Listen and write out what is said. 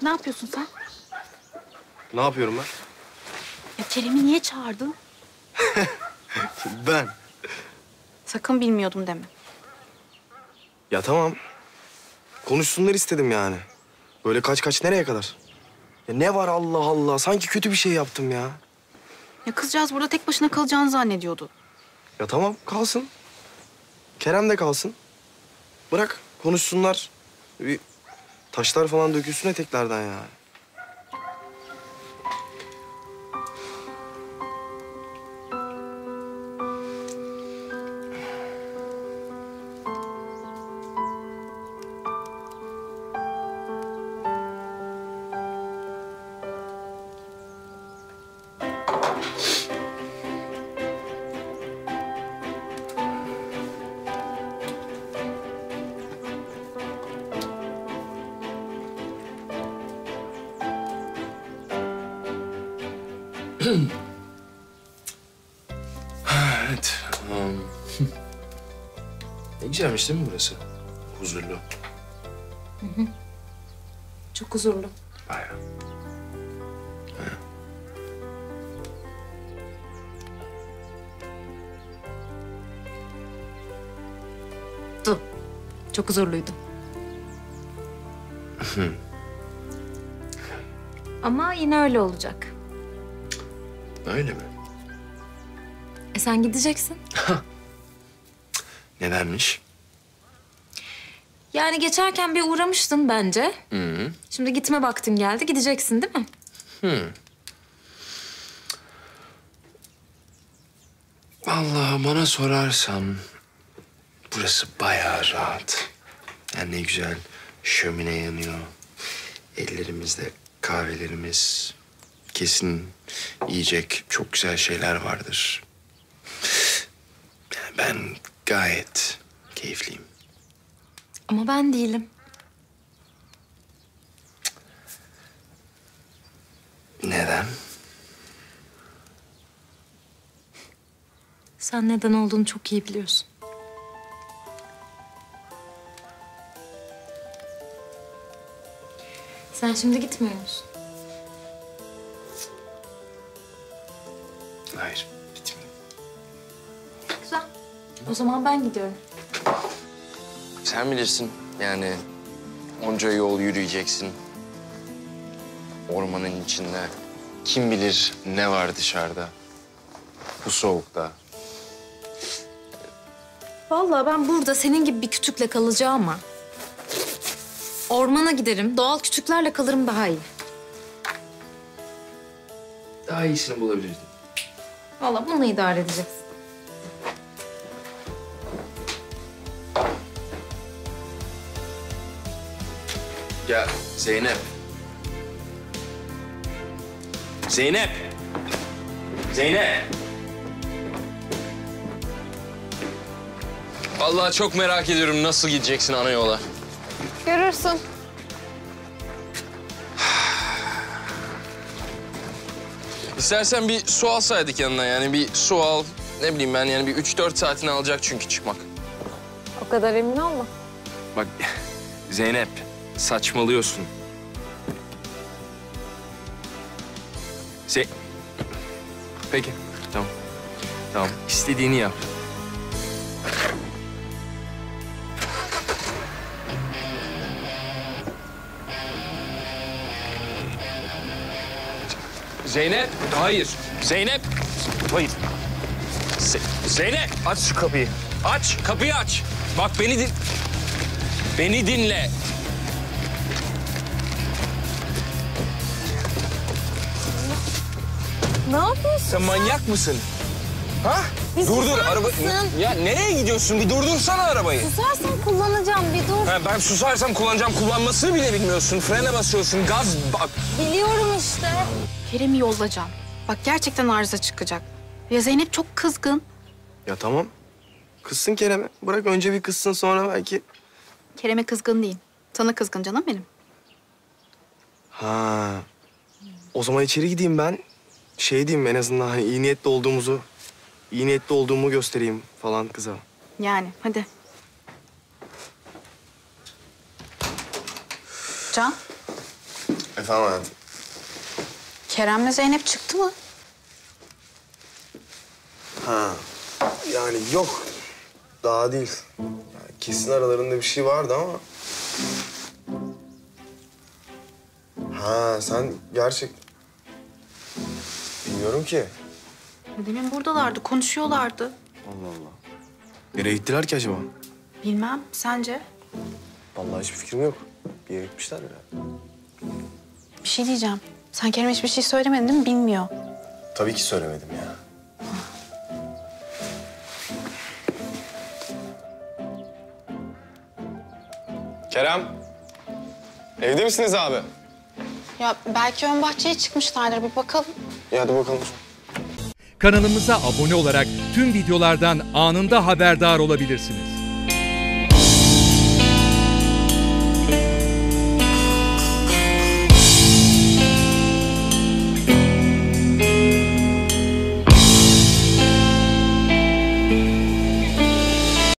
Ne yapıyorsun sen? Ne yapıyorum ben? Ya Kerem'i niye çağırdın? Ben. Sakın bilmiyordum deme. Ya tamam. Konuşsunlar istedim yani. Böyle kaç nereye kadar? Ya ne var Allah Allah? Sanki kötü bir şey yaptım ya. Ya kızcağız burada tek başına kalacağını zannediyordu. Ya tamam kalsın. Kerem de kalsın. Bırak konuşsunlar. Bir taşlar falan dökülsün eteklerden yani. Evet. Ne güzelmiş değil mi burası? Huzurlu. Çok huzurlu. Bayağı. Çok huzurluydu. Ama yine öyle olacak. Öyle mi? Sen gideceksin. Nedenmiş? Yani geçerken bir uğramıştın bence. Hı. Şimdi gitme vaktin geldi. Gideceksin değil mi? Vallahi bana sorarsan burası bayağı rahat. Yani ne güzel şömine yanıyor. Ellerimizde kahvelerimiz. Kesin yiyecek çok güzel şeyler vardır. Yani ben gayet keyifliyim. Ama ben değilim. Neden? Sen neden olduğunu çok iyi biliyorsun. Sen şimdi gitmiyor musun? Hayır, gitmeyeyim. Güzel. O zaman ben gidiyorum. Sen bilirsin yani onca yol yürüyeceksin. Ormanın içinde. Kim bilir ne var dışarıda. Bu soğukta. Vallahi ben burada senin gibi bir kütükle kalacağım ama... ormana giderim, doğal kütüklerle kalırım daha iyi. Daha iyisini bulabilirdim. Vallahi bununla idare edeceğiz. Ya Zeynep. Zeynep. Zeynep. Vallahi çok merak ediyorum nasıl gideceksin ana yola. Görürsün. İstersen bir su alsaydık yanına yani bir su al. Ne bileyim ben yani bir 3-4 saatini alacak çünkü çıkmak. O kadar emin olma. Bak Zeynep saçmalıyorsun. Peki tamam. Tamam istediğini yap. Zeynep, hayır. Zeynep, hayır. Zeynep, aç şu kapıyı. Aç, kapıyı aç. Bak beni dinle. Ne yapıyorsun? Sen manyak mısın? Ha? Dur, araba. Ya nereye gidiyorsun? Bir durdursana arabayı. Susarsan kullanacağım, bir dur. Ha, ben susarsam kullanacağım. Kullanmasını bile bilmiyorsun. Frene basıyorsun, gaz bak. Biliyorum işte. Kerem'i yollayacağım. Bak gerçekten arıza çıkacak. Ya Zeynep çok kızgın. Ya tamam. Kızsın Kerem'e. Bırak önce bir kızsın sonra belki. Kerem'e kızgın değil. Sana kızgın canım benim. Ha. O zaman içeri gideyim ben. Şey diyeyim en azından hani iyi niyetli olduğumu göstereyim falan kıza. Yani hadi. Can, Efendim hayatım. Kerem'le Zeynep çıktı mı? Ha. Yani yok. Daha değil. Yani kesin aralarında bir şey vardı ama... Ha sen gerçek... Bilmiyorum ki. Demin buradalardı, konuşuyorlardı. Allah Allah. Nereye gittiler ki acaba? Bilmem, sence? Vallahi hiçbir fikrim yok. Bir yere gitmişler ya. Bir şey diyeceğim. Sen Kerem'e hiçbir şey söylemedin değil mi? Bilmiyor. Tabii ki söylemedim ya. Kerem. Evde misiniz abi? Ya belki ön bahçeye çıkmışlardır, bir bakalım. İyi hadi bakalım. Kanalımıza abone olarak tüm videolardan anında haberdar olabilirsiniz.